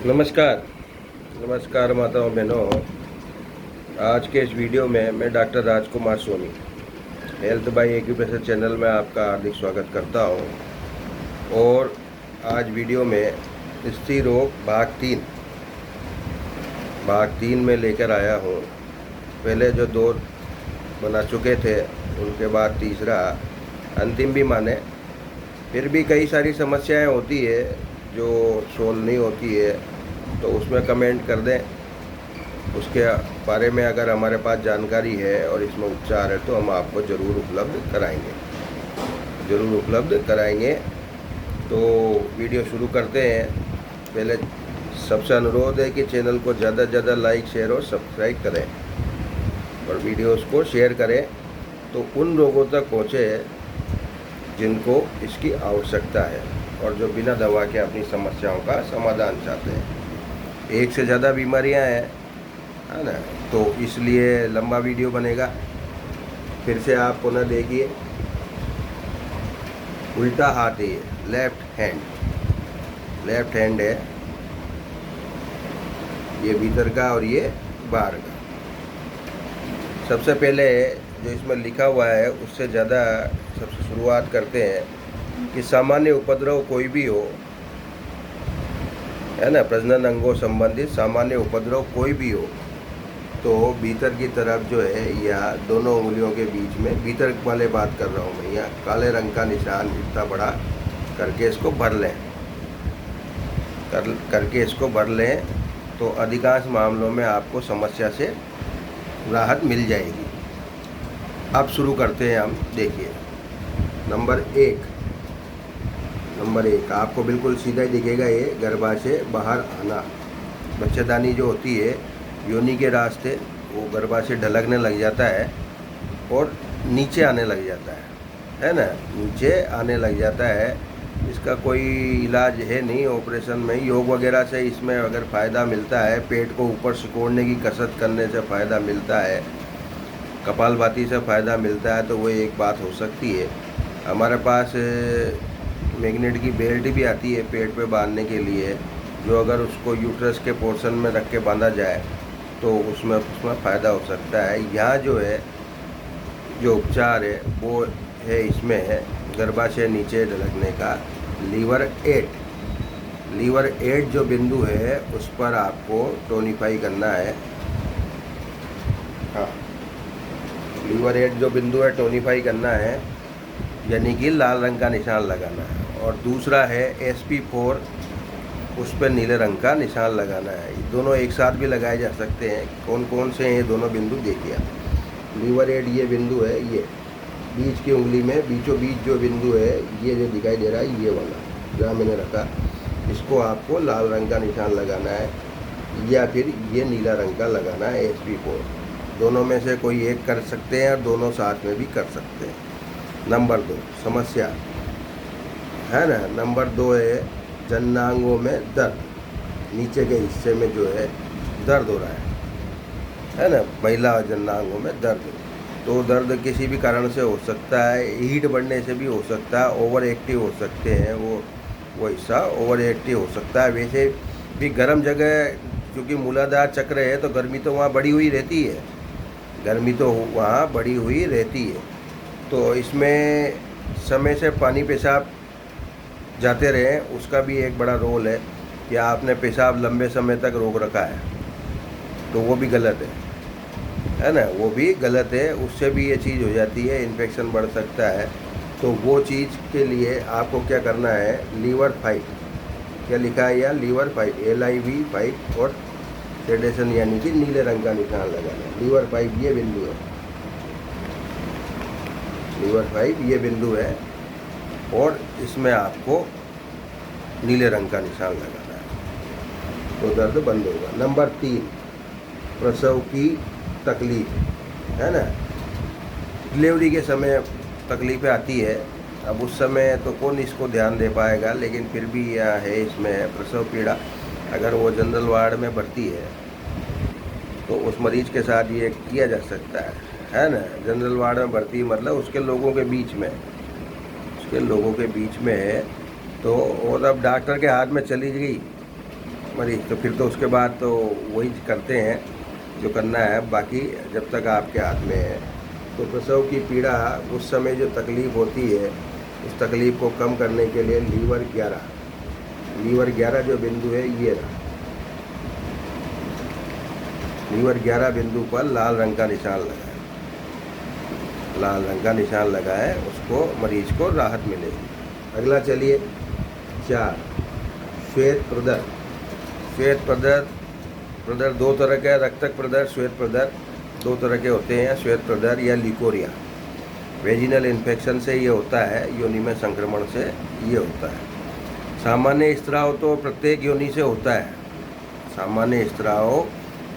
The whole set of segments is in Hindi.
नमस्कार। नमस्कार माताओं बहनों। आज के इस वीडियो में मैं doctor Rajkumar Soni health by acupressure channel में आपका हार्दिक स्वागत करता हूं। और आज वीडियो में स्त्री रोग भाग तीन में लेकर आया हूं। पहले जो दो बना चुके थे उनके बाद तीसरा अंतिम भी माने। फिर भी कई सारी समस्याएं होती है जो सोल्व नहीं होती है, तो उसमें कमेंट कर दें। उसके बारे में अगर हमारे पास जानकारी है और इसमें उपचार है तो हम आपको ज़रूर उपलब्ध कराएंगे। तो वीडियो शुरू करते हैं। पहले सबसे अनुरोध है कि चैनल को ज़्यादा से ज़्यादा लाइक, शेयर और सब्सक्राइब करें और वीडियोस को शेयर करें तो उन लोगों तक पहुँचे जिनको इसकी आवश्यकता है और जो बिना दवा के अपनी समस्याओं का समाधान चाहते हैं। एक से ज़्यादा बीमारियां हैं, है ना, तो इसलिए लंबा वीडियो बनेगा। फिर से आप पुनः देखिए। उल्टा हाथ है, लेफ्ट हैंड है, ये भीतर का और ये बाहर का। सबसे पहले जो इसमें लिखा हुआ है उससे ज़्यादा सबसे शुरुआत करते हैं कि सामान्य उपद्रव कोई भी हो, है ना, प्रजनन अंगों संबंधित सामान्य उपद्रव कोई भी हो तो भीतर की तरफ जो है या दोनों उंगलियों के बीच में, भीतर वाले बात कर रहा हूँ मैं, यहाँ काले रंग का निशान इतना बड़ा करके इसको भर लें तो अधिकांश मामलों में आपको समस्या से राहत मिल जाएगी। अब शुरू करते हैं हम। देखिए, नंबर एक आपको बिल्कुल सीधा ही दिखेगा, ये गर्भाशय बाहर आना। बच्चेदानी जो होती है योनि के रास्ते, वो गर्भाशय ढलकने लग जाता है और नीचे आने लग जाता है ना, नीचे आने लग जाता है। इसका कोई इलाज है नहीं ऑपरेशन में। योग वगैरह से इसमें अगर फ़ायदा मिलता है, पेट को ऊपर सिकोड़ने की कसरत करने से फ़ायदा मिलता है, कपालभाति से फ़ायदा मिलता है, तो वो एक बात हो सकती है। हमारे पास मैग्नेट की बेल्ट भी आती है पेट पे बांधने के लिए, जो अगर उसको यूट्रस के पोर्शन में रख के बांधा जाए तो उसमें फ़ायदा हो सकता है। यहाँ जो है जो उपचार है वो है, इसमें है गर्भाशय नीचे ढलकने का। लीवर 8 जो बिंदु है उस पर आपको टोनिफाई करना है। हाँ, लीवर 8 जो बिंदु है टोनिफाई करना है, यानी कि लाल रंग का निशान लगाना है। और दूसरा है SP4, उस पर नीले रंग का निशान लगाना है। ये दोनों एक साथ भी लगाए जा सकते हैं। कौन कौन से हैं ये दोनों बिंदु देखिए। लीवर 8 ये बिंदु है, ये बीच की उंगली में बीचों बीच जो बिंदु है, ये जो दिखाई दे रहा है, ये वाला जहाँ मैंने रखा, इसको आपको लाल रंग का निशान लगाना है या फिर ये नीला रंग का लगाना है, SP4। दोनों में से कोई एक कर सकते हैं और दोनों साथ में भी कर सकते हैं। नंबर 2 समस्या है ना। नंबर 2 है जननांगों में दर्द। नीचे के हिस्से में जो है दर्द हो रहा है ना, महिला जननांगों में दर्द। तो दर्द किसी भी कारण से हो सकता है, हीट बढ़ने से भी हो सकता है, ओवर एक्टिव हो सकते हैं, वो हिस्सा ओवर एक्टिव हो सकता है। वैसे भी गर्म जगह, क्योंकि मूलाधार चक्र है तो गर्मी तो वहाँ बढ़ी हुई रहती है, तो इसमें समय से पानी पेशाब जाते रहें, उसका भी एक बड़ा रोल है। कि आपने पेशाब लंबे समय तक रोक रखा है तो वो भी गलत है ना, वो भी गलत है। उससे भी ये चीज़ हो जाती है, इन्फेक्शन बढ़ सकता है। तो वो चीज़ के लिए आपको क्या करना है, लीवर 5, क्या लिखा है यहाँ, लीवर 5 LIV 5 और सेडेशन यानी कि नीले रंग का निशान लगाना है। लीवर 5 ये बिंदु है, लीवर 5 ये बिंदु है और इसमें आपको नीले रंग का निशान लगाना है तो दर्द बंद होगा। नंबर 3 प्रसव की तकलीफ, है ना। डिलीवरी के समय तकलीफ़ें आती है। अब उस समय तो कौन इसको ध्यान दे पाएगा, लेकिन फिर भी यह है, इसमें प्रसव पीड़ा। अगर वो जनरल वार्ड में भर्ती है तो उस मरीज के साथ ये किया जा सकता है ना। जनरल वार्ड में भर्ती मतलब उसके लोगों के बीच में है तो, और अब डॉक्टर के हाथ में चली गई मरीज। तो फिर तो उसके बाद तो वही करते हैं जो करना है, बाकी जब तक आपके हाथ में है। तो प्रसव की पीड़ा उस समय जो तकलीफ़ होती है, उस तकलीफ़ को कम करने के लिए लीवर 11 जो बिंदु है ये रहा। लीवर 11 बिंदु पर लाल रंग का निशान लगा है, लाल रंग का निशान लगा है, उसको मरीज को राहत मिलेगी। अगला चलिए 4 श्वेत प्रदर। श्वेत प्रदर दो तरह के, रक्तक प्रदर, श्वेत प्रदर दो तरह के होते हैं। श्वेत प्रदर या लिकोरिया वेजिनल इन्फेक्शन से ये होता है, योनि में संक्रमण से ये होता है। सामान्य स्त्राव तो प्रत्येक योनि से होता है, सामान्य स्त्राव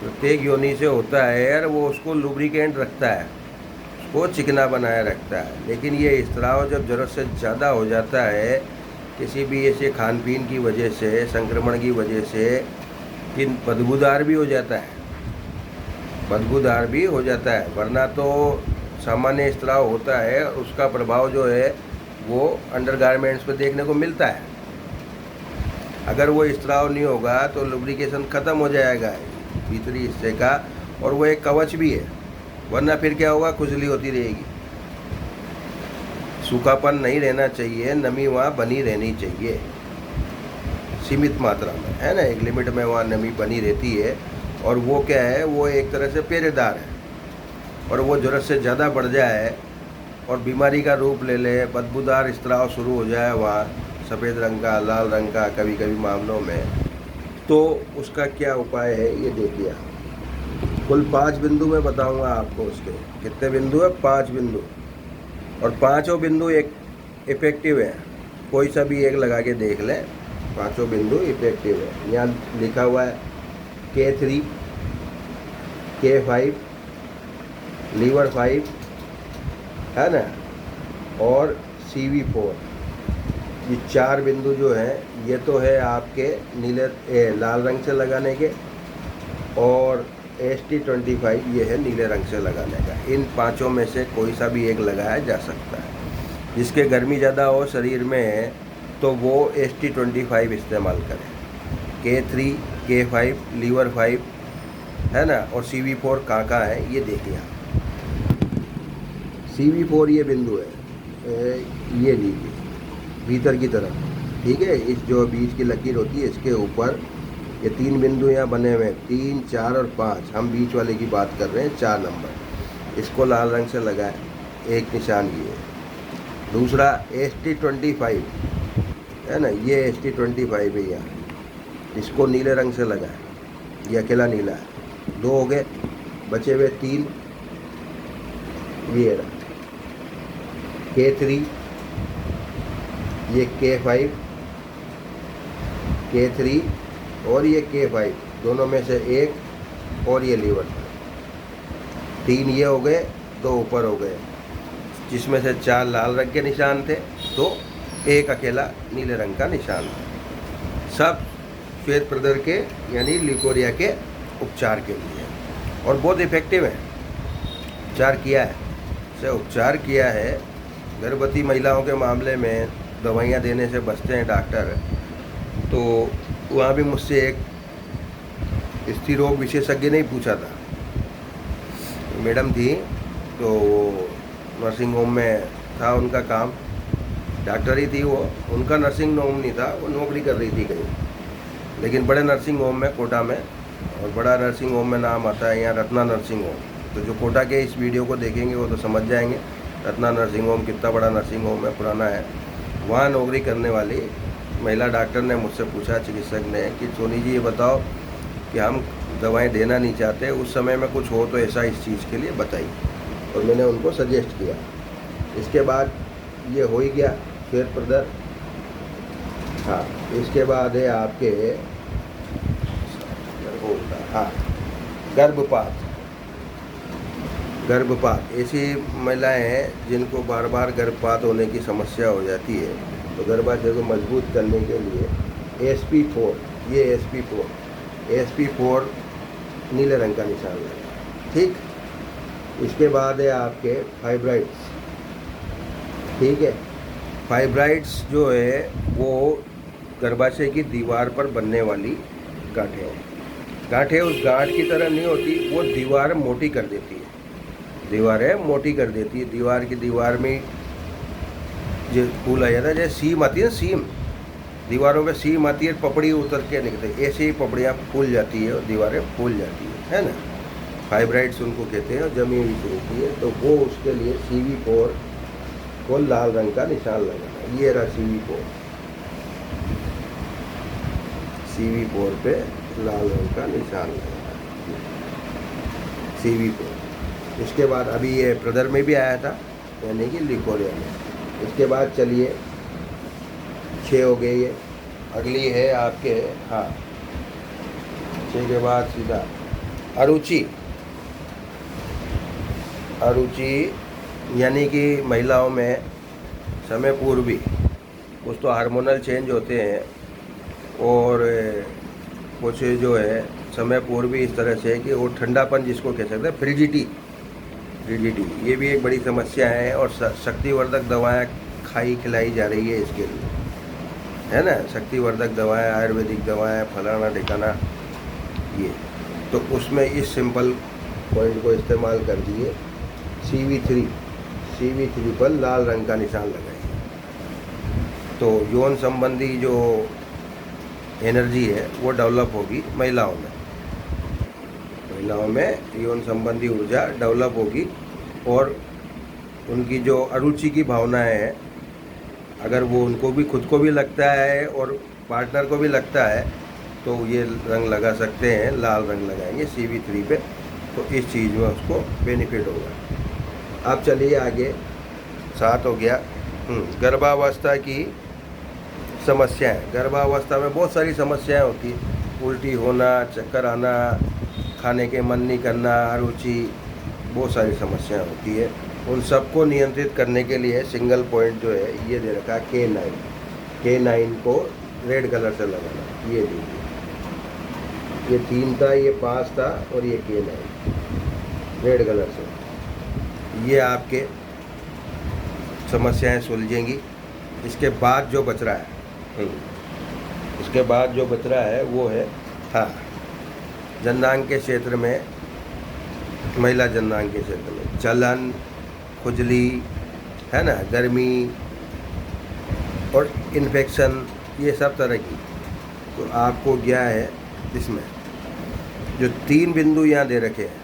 प्रत्येक योनि से होता है और वो उसको लुब्रिकेंट रखता है, उसको चिकना बनाए रखता है। लेकिन ये स्त्राव जब ज़रूरत से ज़्यादा हो जाता है, किसी भी ऐसे खान पीन की वजह से, संक्रमण की वजह से, कि बदबूदार भी हो जाता है, बदबूदार भी हो जाता है। वरना तो सामान्य स्त्राव होता है, उसका प्रभाव जो है वो अंडरगारमेंट्स पे देखने को मिलता है। अगर वो स्त्राव नहीं होगा तो लुब्रिकेशन ख़त्म हो जाएगा भीतरी हिस्से का, और वो एक कवच भी है। वरना फिर क्या होगा, खुजली होती रहेगी। सूखापन नहीं रहना चाहिए, नमी वहाँ बनी रहनी चाहिए सीमित मात्रा में, है ना, एक लिमिट में वहाँ नमी बनी रहती है। और वो क्या है, वो एक तरह से पेरेदार है। और वो ज़रूरत से ज़्यादा बढ़ जाए और बीमारी का रूप ले ले, बदबूदार स्त्राव शुरू हो जाए वहाँ, सफ़ेद रंग का, लाल रंग का कभी कभी मामलों में, तो उसका क्या उपाय है ये देखिए। कुल 5 बिंदु मैं बताऊंगा आपको। उसके कितने बिंदु है? 5 बिंदु। और पाँचों बिंदु एक इफेक्टिव है, कोई सा भी एक लगा के देख लें, पाँचों बिंदु इफेक्टिव है। यहाँ लिखा हुआ है K3, K5, लीवर 5, है ना, और CV4। ये 4 बिंदु जो हैं ये तो है आपके लाल रंग से लगाने के, और ST25 ये है नीले रंग से लगाने का। इन पांचों में से कोई सा भी एक लगाया जा सकता है। जिसके गर्मी ज़्यादा हो शरीर में तो वो ST25 इस्तेमाल करें। K3, K5, लीवर 5, है ना, और CV4 कहाँ है ये देखिए। CV4 ये बिंदु है, ये लीजिए भीतर की तरफ, ठीक है। इस जो बीच की लकीर होती है इसके ऊपर ये 3 बिंदु यहाँ बने हुए हैं, 3, 4 और 5। हम बीच वाले की बात कर रहे हैं, 4 नंबर। इसको लाल रंग से लगाएं, एक निशान ये। दूसरा ST25 है ना, ये ST25 है यहाँ, इसको नीले रंग से लगाएं, ये अकेला नीला है। 2 हो गए, बचे हुए 3 ये रहा। K3, ये K5, K3 और ये K5, दोनों में से एक, और ये लीवर 3 ये हो गए, 2 ऊपर हो गए, जिसमें से 4 लाल रंग के निशान थे, तो एक अकेला नीले रंग का निशान था। सब श्वेत प्रदर के यानी लिकोरिया के उपचार के लिए, और बहुत इफेक्टिव है। उपचार किया है, से उपचार किया है। गर्भवती महिलाओं के मामले में दवाइयाँ देने से बचते हैं डॉक्टर। तो वहाँ भी मुझसे एक स्त्री रोग विशेषज्ञ ने ही पूछा था, मैडम थी, तो नर्सिंग होम में था उनका काम, डॉक्टर ही थी वो, उनका नर्सिंग होम नहीं था, वो नौकरी कर रही थी कहीं, लेकिन बड़े नर्सिंग होम में, कोटा में, और बड़ा नर्सिंग होम में नाम आता है यहाँ रत्ना नर्सिंग होम। तो जो कोटा के इस वीडियो को देखेंगे वो तो समझ जाएंगे रत्ना नर्सिंग होम कितना बड़ा नर्सिंग होम है, पुराना है। वहाँ नौकरी करने वाली महिला डॉक्टर ने मुझसे पूछा, चिकित्सक ने, कि सोनी जी ये बताओ कि हम दवाएं देना नहीं चाहते, उस समय में कुछ हो तो ऐसा इस चीज़ के लिए बताइए। और मैंने उनको सजेस्ट किया। इसके बाद ये हो ही गया श्वेत प्रदर। हाँ, इसके बाद है आपके हाँ गर्भपात। ऐसी महिलाएं हैं जिनको बार बार गर्भपात होने की समस्या हो जाती है, तो गर्भाशय को मजबूत करने के लिए SP4, ये SP4 नीले रंग का निशान लगा, ठीक। इसके बाद है आपके फाइब्राइड्स, ठीक है। फाइब्राइड्स जो है वो गर्भाशय की दीवार पर बनने वाली गांठें हैं। गांठें उस गांठ की तरह नहीं होती, वो दीवार मोटी कर देती है, दीवारें मोटी कर देती है। दीवार में जो फूल आ जाता है, जैसे सीम आती है ना, सीम दीवारों पे सीम आती है, पपड़ी उतर के निकलती है, ऐसे ही पपड़ियाँ फूल जाती है और दीवारें फूल जाती है ना। फाइब्राइड्स उनको कहते हैं और जमी हुई होती है। तो वो उसके लिए CV4 को लाल रंग का निशान लगाना। ये रहा CV4 पे लाल रंग का निशान लगाना, CV4। इसके बाद अभी ये ब्रदर में भी आया था, यानी कि लिकोरिया में। इसके बाद चलिए 6 हो गए ये। अगली है आपके, हाँ, 6 के बाद सीधा अरुचि। यानी कि महिलाओं में समय पूर्वी कुछ तो हार्मोनल चेंज होते हैं, और कुछ जो है समय पूर्वी इस तरह से कि वो ठंडापन जिसको कह सकते हैं, फ्रिजिडिटी, ये भी एक बड़ी समस्या है। और शक्तिवर्धक दवाएं खिलाई जा रही है इसके लिए, है ना। शक्तिवर्धक दवाएं, आयुर्वेदिक दवाएं, फलाना ढिकाना, ये तो उसमें इस सिंपल पॉइंट को इस्तेमाल कर दिए। CV3 पर लाल रंग का निशान लगाइए। तो यौन संबंधी जो एनर्जी है वो डेवलप होगी महिलाओं में यौन संबंधी ऊर्जा डेवलप होगी। और उनकी जो अरुचि की भावनाएं हैं, अगर वो उनको भी, खुद को भी लगता है और पार्टनर को भी लगता है, तो ये रंग लगा सकते हैं, लाल रंग लगाएंगे CV3 पे, तो इस चीज़ में उसको बेनिफिट होगा। अब चलिए आगे, 7 हो गया। गर्भावस्था की समस्याएं। गर्भावस्था में बहुत सारी समस्याएं होती हैं, उल्टी होना, चक्कर आना, खाने के मन नहीं करना, अरुचि, बहुत सारी समस्याएं होती है। उन सबको नियंत्रित करने के लिए सिंगल पॉइंट जो है ये दे रखा है K9 को रेड कलर से लगाना। ये देखिए, ये 3 था, ये 5 था, और ये K9 रेड कलर से। ये आपके समस्याएं सुलझेंगी। इसके बाद जो बच रहा है, वो है, हाँ, जननांग के क्षेत्र में, महिला जननांग के क्षेत्र में जलन, खुजली, है ना, गर्मी और इन्फेक्शन, ये सब तरह की। तो आपको क्या है, इसमें जो 3 बिंदु यहाँ दे रखे हैं,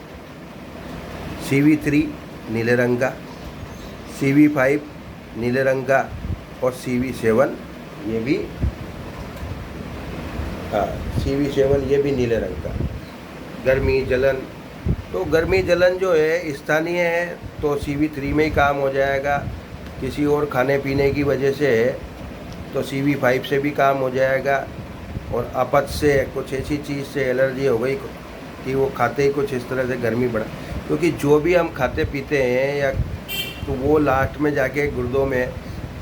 CV3 नीले रंग का, CV5 नीले रंग का, और CV7 ये भी, हाँ, CV7 ये भी नीले रंग का। गर्मी, जलन, तो गर्मी जलन जो है स्थानीय है, तो CV3 में ही काम हो जाएगा। किसी और खाने पीने की वजह से है तो CV5 से भी काम हो जाएगा। और अपच से, कुछ ऐसी चीज़ से एलर्जी हो गई कि वो खाते ही कुछ इस तरह से गर्मी बढ़ा, क्योंकि जो भी हम खाते पीते हैं या, तो वो लास्ट में जाके गुर्दों में,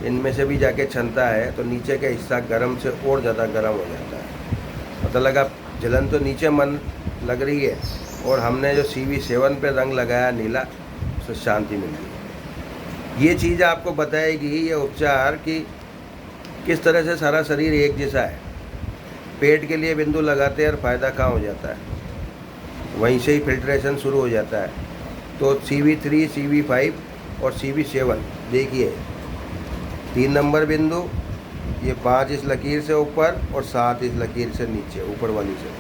इनमें से भी जाके छनता है, तो नीचे का हिस्सा गर्म से और ज़्यादा गर्म हो जाता है। पता लगा जलन तो नीचे मन लग रही है, और हमने जो CV7 पे रंग लगाया नीला, उससे शांति मिलती है। ये चीज़ आपको बताएगी, ये उपचार, कि किस तरह से सारा शरीर एक जैसा है। पेट के लिए बिंदु लगाते हैं और फ़ायदा कहाँ हो जाता है, वहीं से ही फिल्ट्रेशन शुरू हो जाता है। तो CV3, CV5 और CV7 देखिए, 3 नंबर बिंदु, ये 5 इस लकीर से ऊपर और 7 इस लकीर से नीचे, ऊपर वाली से।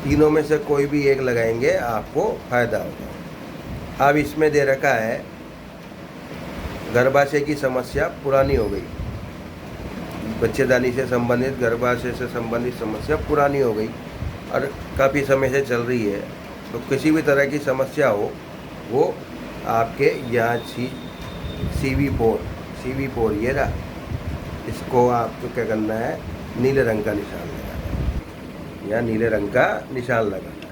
तीनों में से कोई भी एक लगाएंगे, आपको फ़ायदा होगा। अब इसमें दे रखा है गर्भाशय की समस्या पुरानी हो गई, बच्चेदानी से संबंधित, गर्भाशय से संबंधित समस्या पुरानी हो गई और काफ़ी समय से चल रही है। तो किसी भी तरह की समस्या हो, वो आपके यहाँ CV4 ये रहा, इसको आपको क्या करना है, नीले रंग का निशान लगाना है, या नीले रंग का निशान लगाना है।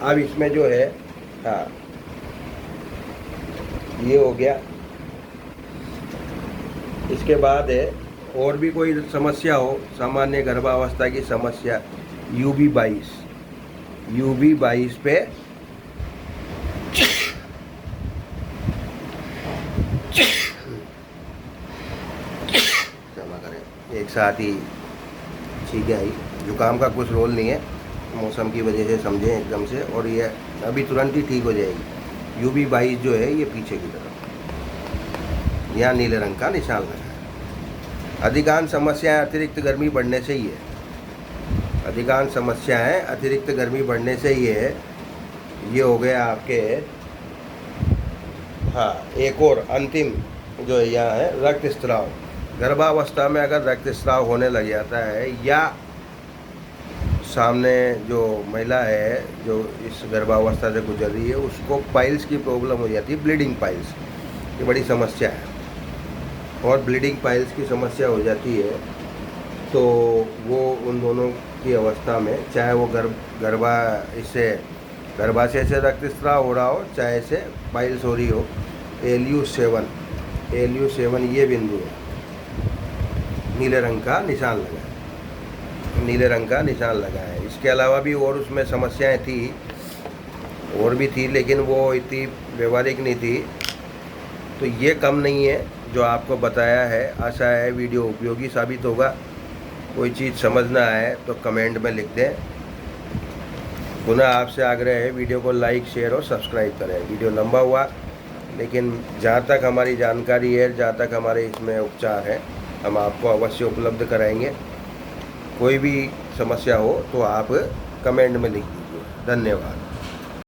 अब इसमें जो है, हाँ, ये हो गया। इसके बाद है, और भी कोई समस्या हो, सामान्य गर्भावस्था की समस्या, UB22 पे क्षमा करें, एक साथ ही ठीक है, जुकाम का कुछ रोल नहीं है, मौसम की वजह से समझें एकदम से, और ये अभी तुरंत ही ठीक हो जाएगी। UV22 जो है ये पीछे की तरफ, यहाँ नीले रंग का निशान लगा है। अधिकांश समस्याएं अतिरिक्त गर्मी बढ़ने से ही है। अधिकांश समस्याएं अतिरिक्त गर्मी बढ़ने से ही है। ये हो गया आपके, हाँ, एक और अंतिम जो यहाँ है रक्त स्राव। गर्भावस्था में अगर रक्त स्राव होने लग जाता है, या सामने जो महिला है जो इस गर्भावस्था से गुजर रही है उसको पाइल्स की प्रॉब्लम हो जाती है, ब्लीडिंग पाइल्स, ये बड़ी समस्या है। और ब्लीडिंग पाइल्स की समस्या हो जाती है तो वो उन दोनों की अवस्था में, चाहे वो गर्भाशय से रक्त स्राव हो रहा हो, चाहे से पाइल्स हो रही हो, ALU7 ये बिंदु है, नीले रंग का निशान लगा है, नीले रंग का निशान लगा है। इसके अलावा भी और उसमें समस्याएं थी, और भी थी, लेकिन वो इतनी व्यवहारिक नहीं थी। तो ये कम नहीं है जो आपको बताया है। आशा है वीडियो उपयोगी साबित होगा। कोई चीज़ समझ ना आए तो कमेंट में लिख दें। पुनः आपसे आग्रह है, वीडियो को लाइक, शेयर और सब्सक्राइब करें। वीडियो लंबा हुआ, लेकिन जहाँ तक हमारी जानकारी है, जहाँ तक हमारे इसमें उपचार है, हम आपको अवश्य उपलब्ध कराएंगे। कोई भी समस्या हो तो आप कमेंट में लिख दीजिए। धन्यवाद।